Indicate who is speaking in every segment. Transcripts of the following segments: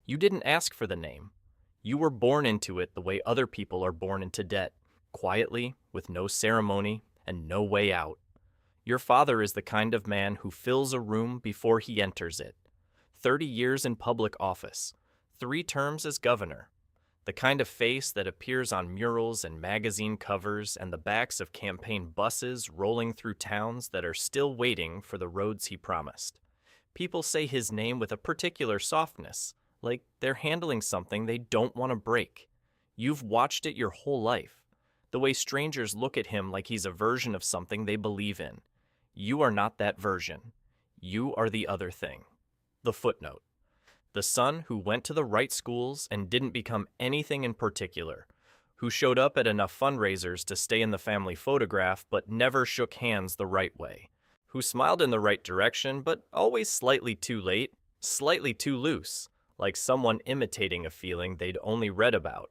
Speaker 1: You didn't ask for the name. You were born into it the way other people are born into debt, quietly, with no ceremony, and no way out. Your father is the kind of man who fills a room before he enters it. 30 years in public office, 3 terms as governor. The kind of face that appears on murals and magazine covers and the backs of campaign buses rolling through towns that are still waiting for the roads he promised. People say his name with a particular softness, like they're handling something they don't want to break. You've watched it your whole life. The way strangers look at him like he's a version of something they believe in. You are not that version. You are the other thing. The footnote. The son who went to the right schools and didn't become anything in particular, who showed up at enough fundraisers to stay in the family photograph but never shook hands the right way, who smiled in the right direction but always slightly too late, slightly too loose, like someone imitating a feeling they'd only read about.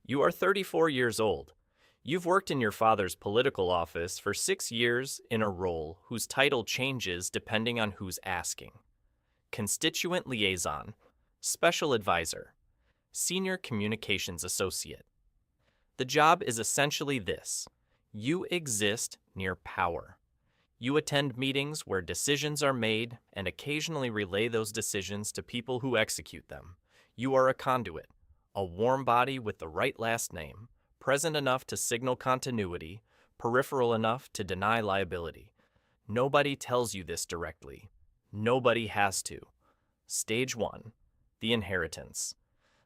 Speaker 1: You are 34 years old. You've worked in your father's political office for 6 years in a role whose title changes depending on who's asking. Constituent Liaison, Special Advisor, Senior Communications Associate. The job is essentially this. You exist near power. You attend meetings where decisions are made and occasionally relay those decisions to people who execute them. You are a conduit, a warm body with the right last name, present enough to signal continuity, peripheral enough to deny liability. Nobody tells you this directly. Nobody has to. Stage 1. The inheritance.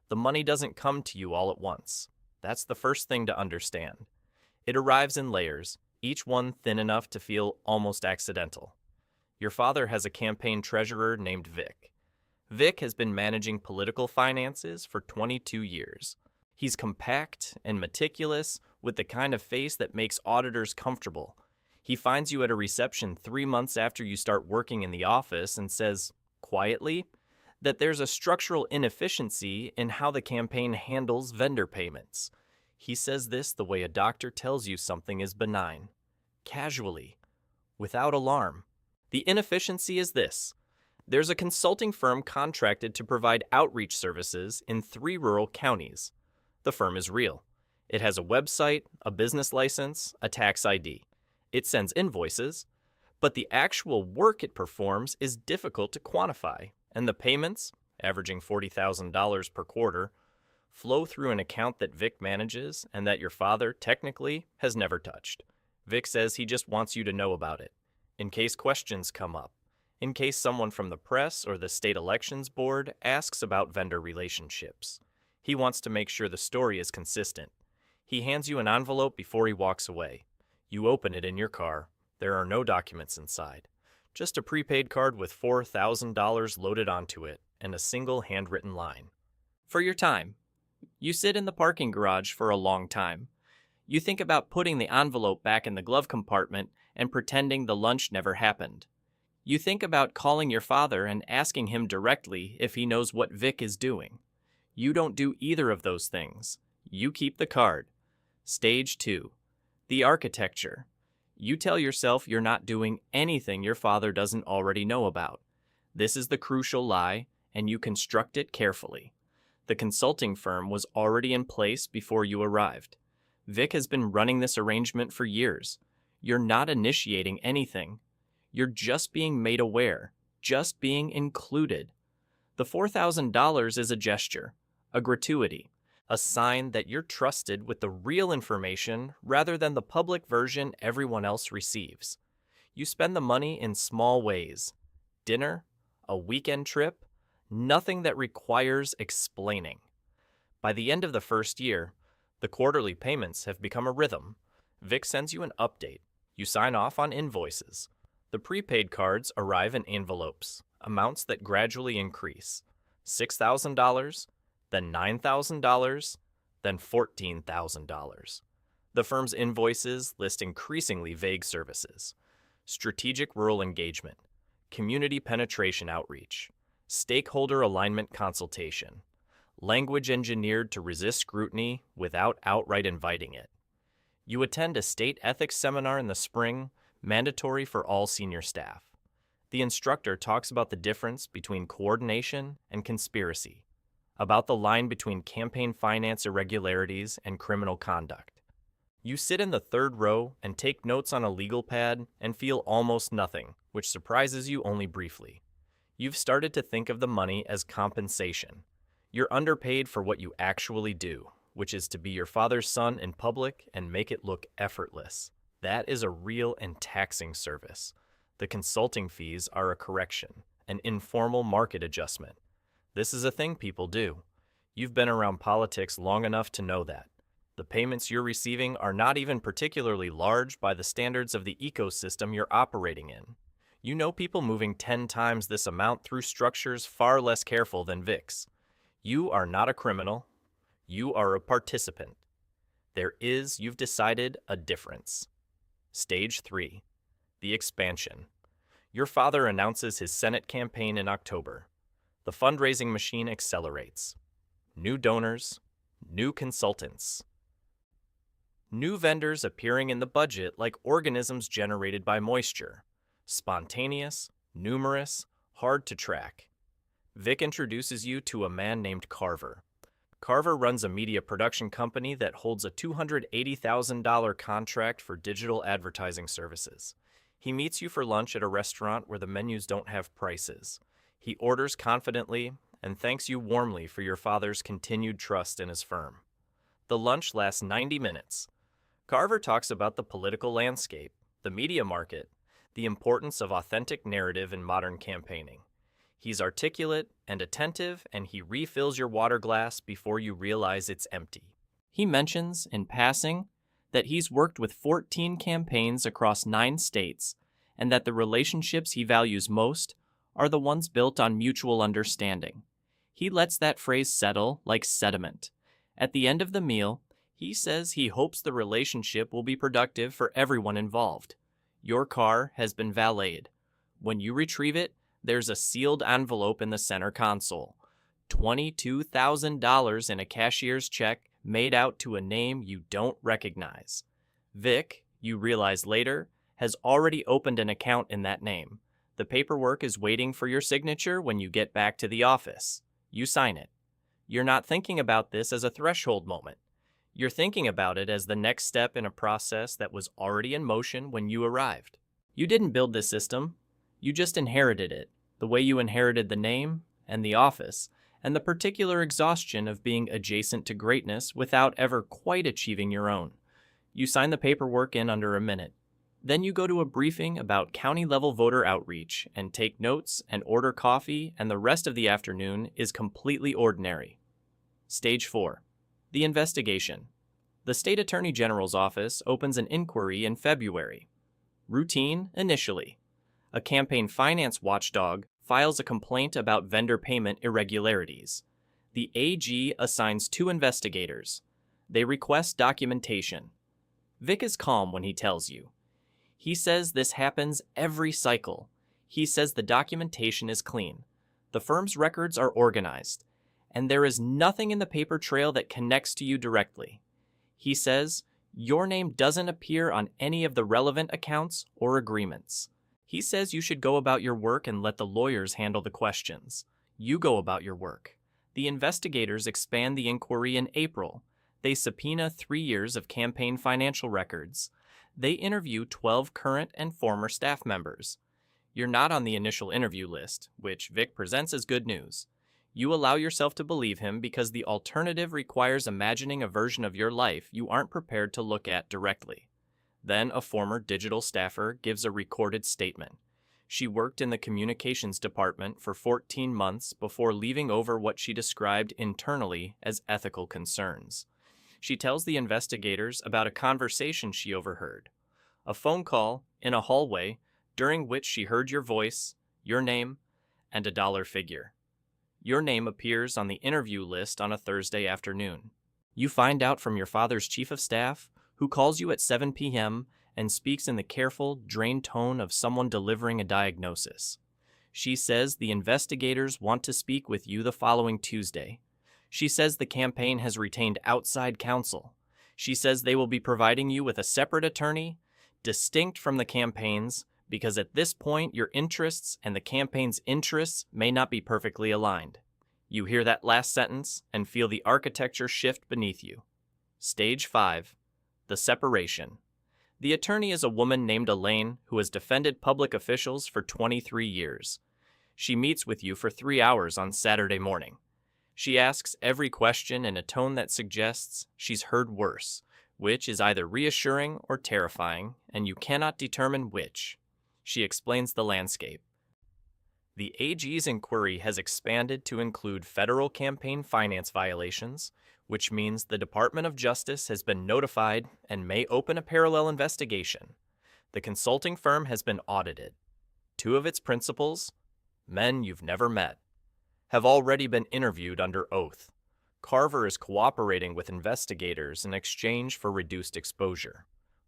Speaker 1: The money doesn't come to you all at once. That's the first thing to understand. It arrives in layers, each one thin enough to feel almost accidental. Your father has a campaign treasurer named Vic. Vic has been managing political finances for 22 years. He's compact and meticulous, with the kind of face that makes auditors comfortable. He finds you at a reception 3 months after you start working in the office and says, quietly, that there's a structural inefficiency in how the campaign handles vendor payments. He says this the way a doctor tells you something is benign. Casually. Without alarm. The inefficiency is this. There's a consulting firm contracted to provide outreach services in 3 rural counties. The firm is real. It has a website, a business license, a tax ID. It sends invoices, but the actual work it performs is difficult to quantify, and the payments, averaging $40,000 per quarter, flow through an account that Vic manages and that your father, technically, has never touched. Vic says he just wants you to know about it, in case questions come up, in case someone from the press or the state elections board asks about vendor relationships. He wants to make sure the story is consistent. He hands you an envelope before he walks away. You open it in your car. There are no documents inside. Just a prepaid card with $4,000 loaded onto it and a single handwritten line. For your time. You sit in the parking garage for a long time. You think about putting the envelope back in the glove compartment and pretending the lunch never happened. You think about calling your father and asking him directly if he knows what Vic is doing. You don't do either of those things. You keep the card. Stage 2. The architecture. You tell yourself you're not doing anything your father doesn't already know about. This is the crucial lie, and you construct it carefully. The consulting firm was already in place before you arrived. Vic has been running this arrangement for years. You're not initiating anything. You're just being made aware, just being included. The $4,000 is a gesture, a gratuity, a sign that you're trusted with the real information rather than the public version everyone else receives. You spend the money in small ways. Dinner, a weekend trip, nothing that requires explaining. By the end of the first year, the quarterly payments have become a rhythm. Vic sends you an update. You sign off on invoices. The prepaid cards arrive in envelopes, amounts that gradually increase. $6,000, then $9,000, then $14,000. The firm's invoices list increasingly vague services. Strategic rural engagement, community penetration outreach, stakeholder alignment consultation, language engineered to resist scrutiny without outright inviting it. You attend a state ethics seminar in the spring, mandatory for all senior staff. The instructor talks about the difference between coordination and conspiracy. about the line between campaign finance irregularities and criminal conduct. You sit in the third row and take notes on a legal pad and feel almost nothing, which surprises you only briefly. You've started to think of the money as compensation. You're underpaid for what you actually do, which is to be your father's son in public and make it look effortless. That is a real and taxing service. The consulting fees are a correction, an informal market adjustment. This is a thing people do. You've been around politics long enough to know that. The payments you're receiving are not even particularly large by the standards of the ecosystem you're operating in. You know people moving 10 times this amount through structures far less careful than VIX. You are not a criminal. You are a participant. There is, you've decided, a difference. Stage 3. The expansion. Your father announces his Senate campaign in October. The fundraising machine accelerates. New donors, new consultants. New vendors appearing in the budget like organisms generated by moisture. Spontaneous, numerous, hard to track. Vic introduces you to a man named Carver. Carver runs a media production company that holds a $280,000 contract for digital advertising services. He meets you for lunch at a restaurant where the menus don't have prices. He orders confidently and thanks you warmly for your father's continued trust in his firm. The lunch lasts 90 minutes. Carver talks about the political landscape, the media market, the importance of authentic narrative in modern campaigning. He's articulate and attentive, and he refills your water glass before you realize it's empty. He mentions, in passing, that he's worked with 14 campaigns across 9 states, and that the relationships he values most are the ones built on mutual understanding. He lets that phrase settle like sediment. At the end of the meal, he says he hopes the relationship will be productive for everyone involved. Your car has been valeted. When you retrieve it, there's a sealed envelope in the center console. $22,000 in a cashier's check made out to a name you don't recognize. Vic, you realize later, has already opened an account in that name. The paperwork is waiting for your signature when you get back to the office. You sign it. You're not thinking about this as a threshold moment. You're thinking about it as the next step in a process that was already in motion when you arrived. You didn't build this system. You just inherited it, the way you inherited the name and the office, and the particular exhaustion of being adjacent to greatness without ever quite achieving your own. You sign the paperwork in under a minute. Then you go to a briefing about county-level voter outreach and take notes and order coffee, and the rest of the afternoon is completely ordinary. Stage 4. The investigation. The State Attorney General's office opens an inquiry in February. Routine initially. A campaign finance watchdog files a complaint about vendor payment irregularities. The AG assigns 2 investigators. They request documentation. Vic is calm when he tells you. He says this happens every cycle. He says the documentation is clean. The firm's records are organized, and there is nothing in the paper trail that connects to you directly. He says your name doesn't appear on any of the relevant accounts or agreements. He says you should go about your work and let the lawyers handle the questions. You go about your work. The investigators expand the inquiry in April. They subpoena 3 years of campaign financial records. They interview 12 current and former staff members. You're not on the initial interview list, which Vic presents as good news. You allow yourself to believe him because the alternative requires imagining a version of your life you aren't prepared to look at directly. Then a former digital staffer gives a recorded statement. She worked in the communications department for 14 months before leaving over what she described internally as ethical concerns. She tells the investigators about a conversation she overheard, a phone call in a hallway during which she heard your voice, your name, and a dollar figure. Your name appears on the interview list on a Thursday afternoon. You find out from your father's chief of staff, who calls you at 7 p.m. and speaks in the careful, drained tone of someone delivering a diagnosis. She says the investigators want to speak with you the following Tuesday. She says the campaign has retained outside counsel. She says they will be providing you with a separate attorney, distinct from the campaign's, because at this point your interests and the campaign's interests may not be perfectly aligned. You hear that last sentence and feel the architecture shift beneath you. Stage 5. The separation. The attorney is a woman named Elaine who has defended public officials for 23 years. She meets with you for 3 hours on Saturday morning. She asks every question in a tone that suggests she's heard worse, which is either reassuring or terrifying, and you cannot determine which. She explains the landscape. The AG's inquiry has expanded to include federal campaign finance violations, which means the Department of Justice has been notified and may open a parallel investigation. The consulting firm has been audited. 2 of its principals, men you've never met, have already been interviewed under oath. Carver is cooperating with investigators in exchange for reduced exposure.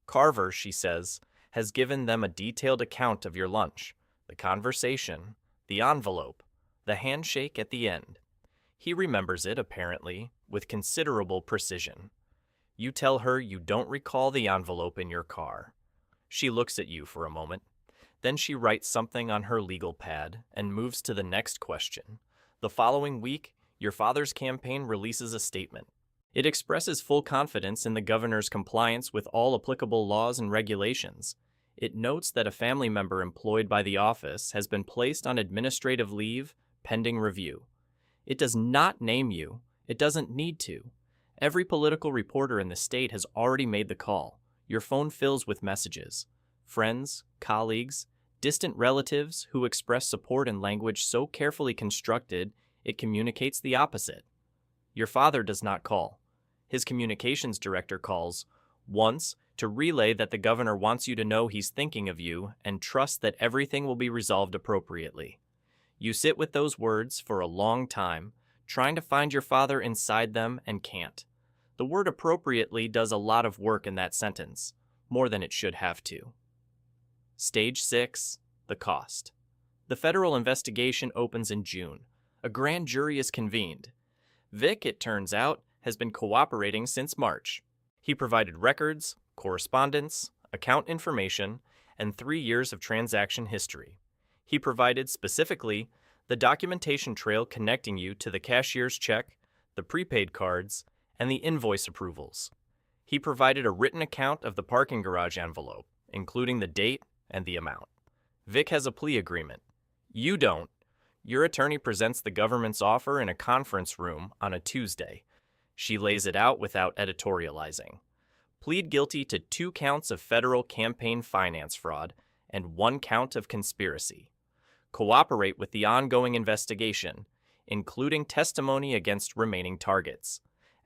Speaker 1: Carver, she says, has given them a detailed account of your lunch, the conversation, the envelope, the handshake at the end. He remembers it, apparently, with considerable precision. You tell her you don't recall the envelope in your car. She looks at you for a moment. Then she writes something on her legal pad and moves to the next question. The following week, your father's campaign releases a statement. It expresses full confidence in the governor's compliance with all applicable laws and regulations. It notes that a family member employed by the office has been placed on administrative leave pending review. It does not name you. It doesn't need to. Every political reporter in the state has already made the call. Your phone fills with messages. Friends, colleagues, distant relatives who express support in language so carefully constructed it communicates the opposite. Your father does not call. His communications director calls, once, to relay that the governor wants you to know he's thinking of you and trust that everything will be resolved appropriately. You sit with those words for a long time, trying to find your father inside them and can't. The word appropriately does a lot of work in that sentence, more than it should have to. Stage 6. The cost. The federal investigation opens in June. A grand jury is convened. Vic, it turns out, has been cooperating since March. He provided records, correspondence, account information, and 3 years of transaction history. He provided, specifically, the documentation trail connecting you to the cashier's check, the prepaid cards, and the invoice approvals. He provided a written account of the parking garage envelope, including the date and the amount. Vic has a plea agreement. You don't. Your attorney presents the government's offer in a conference room on a Tuesday. She lays it out without editorializing. Plead guilty to 2 counts of federal campaign finance fraud and 1 count of conspiracy. Cooperate with the ongoing investigation, including testimony against remaining targets.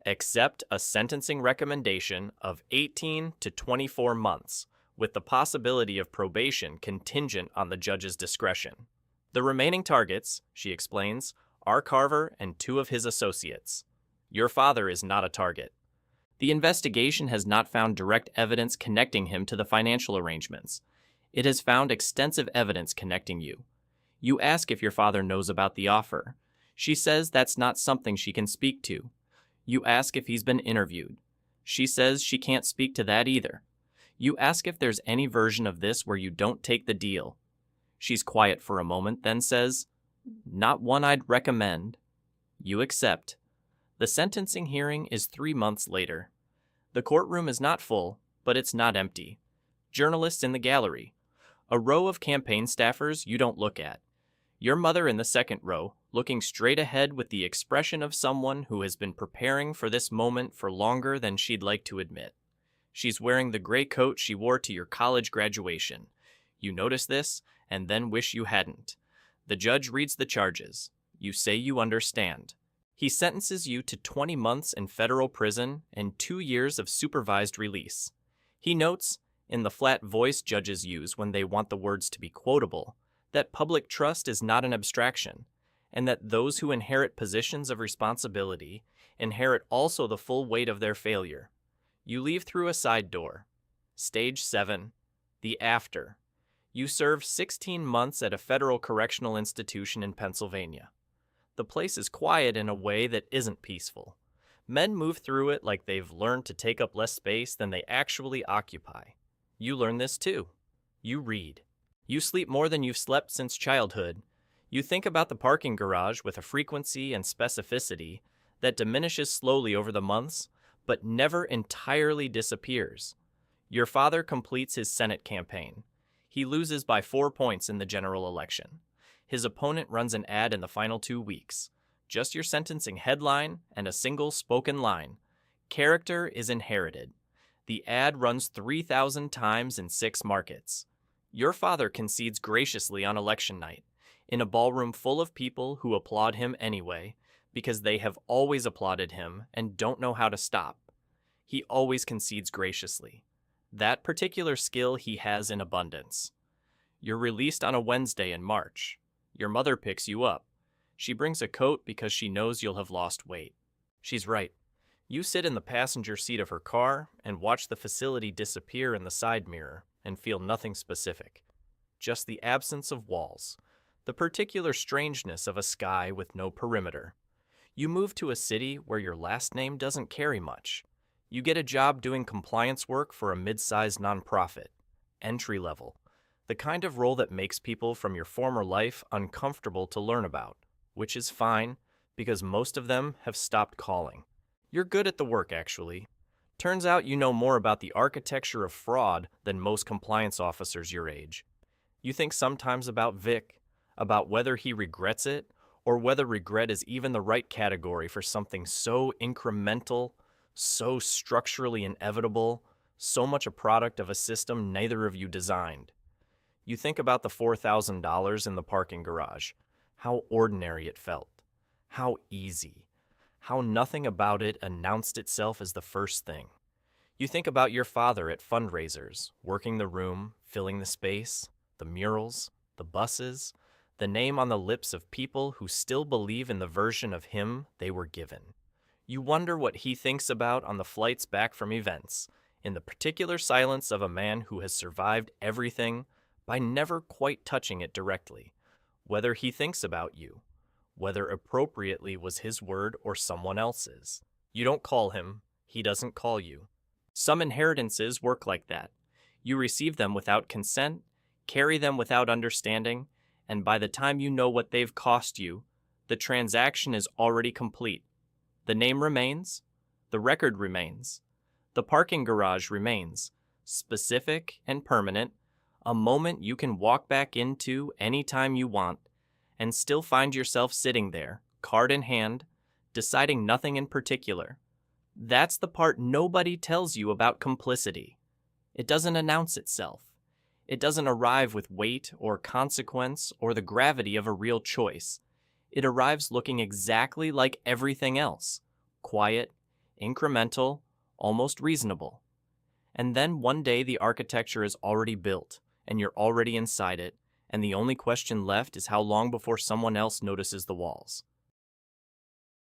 Speaker 1: Accept a sentencing recommendation of 18 to 24 months, with the possibility of probation contingent on the judge's discretion. The remaining targets, she explains, are Carver and 2 of his associates. Your father is not a target. The investigation has not found direct evidence connecting him to the financial arrangements. It has found extensive evidence connecting you. You ask if your father knows about the offer. She says that's not something she can speak to. You ask if he's been interviewed. She says she can't speak to that either. You ask if there's any version of this where you don't take the deal. She's quiet for a moment, then says, "Not one I'd recommend." You accept. The sentencing hearing is 3 months later. The courtroom is not full, but it's not empty. Journalists in the gallery. A row of campaign staffers you don't look at. Your mother in the second row, looking straight ahead with the expression of someone who has been preparing for this moment for longer than she'd like to admit. She's wearing the gray coat she wore to your college graduation. You notice this, and then wish you hadn't. The judge reads the charges. You say you understand. He sentences you to 20 months in federal prison and 2 years of supervised release. He notes, in the flat voice judges use when they want the words to be quotable, that public trust is not an abstraction, and that those who inherit positions of responsibility inherit also the full weight of their failure. You leave through a side door. Stage 7. The after. You serve 16 months at a federal correctional institution in Pennsylvania. The place is quiet in a way that isn't peaceful. Men move through it like they've learned to take up less space than they actually occupy. You learn this too. You read. You sleep more than you've slept since childhood. You think about the parking garage with a frequency and specificity that diminishes slowly over the months, but never entirely disappears. Your father completes his Senate campaign. He loses by 4 points in the general election. His opponent runs an ad in the final 2 weeks. Just your sentencing headline and a single spoken line. Character is inherited. The ad runs 3,000 times in 6 markets. Your father concedes graciously on election night, in a ballroom full of people who applaud him anyway, because they have always applauded him and don't know how to stop. He always concedes graciously. That particular skill he has in abundance. You're released on a Wednesday in March. Your mother picks you up. She brings a coat because she knows you'll have lost weight. She's right. You sit in the passenger seat of her car and watch the facility disappear in the side mirror and feel nothing specific. Just the absence of walls, the particular strangeness of a sky with no perimeter. You move to a city where your last name doesn't carry much. You get a job doing compliance work for a mid-sized nonprofit. Entry level. The kind of role that makes people from your former life uncomfortable to learn about, which is fine because most of them have stopped calling. You're good at the work, actually. Turns out you know more about the architecture of fraud than most compliance officers your age. You think sometimes about Vic, about whether he regrets it, or whether regret is even the right category for something so incremental, so structurally inevitable, so much a product of a system neither of you designed. You think about the $4,000 in the parking garage, how ordinary it felt, how easy, how nothing about it announced itself as the first thing. You think about your father at fundraisers, working the room, filling the space, the murals, the buses, the name on the lips of people who still believe in the version of him they were given. You wonder what he thinks about on the flights back from events, in the particular silence of a man who has survived everything by never quite touching it directly, whether he thinks about you, whether appropriately was his word or someone else's. You don't call him, he doesn't call you. Some inheritances work like that. You receive them without consent, carry them without understanding, and by the time you know what they've cost you, the transaction is already complete. The name remains, the record remains, the parking garage remains, specific and permanent, a moment you can walk back into anytime you want, and still find yourself sitting there, card in hand, deciding nothing in particular. That's the part nobody tells you about complicity. It doesn't announce itself. It doesn't arrive with weight or consequence or the gravity of a real choice. It arrives looking exactly like everything else, quiet, incremental, almost reasonable. And then one day the architecture is already built, and you're already inside it, and the only question left is how long before someone else notices the walls.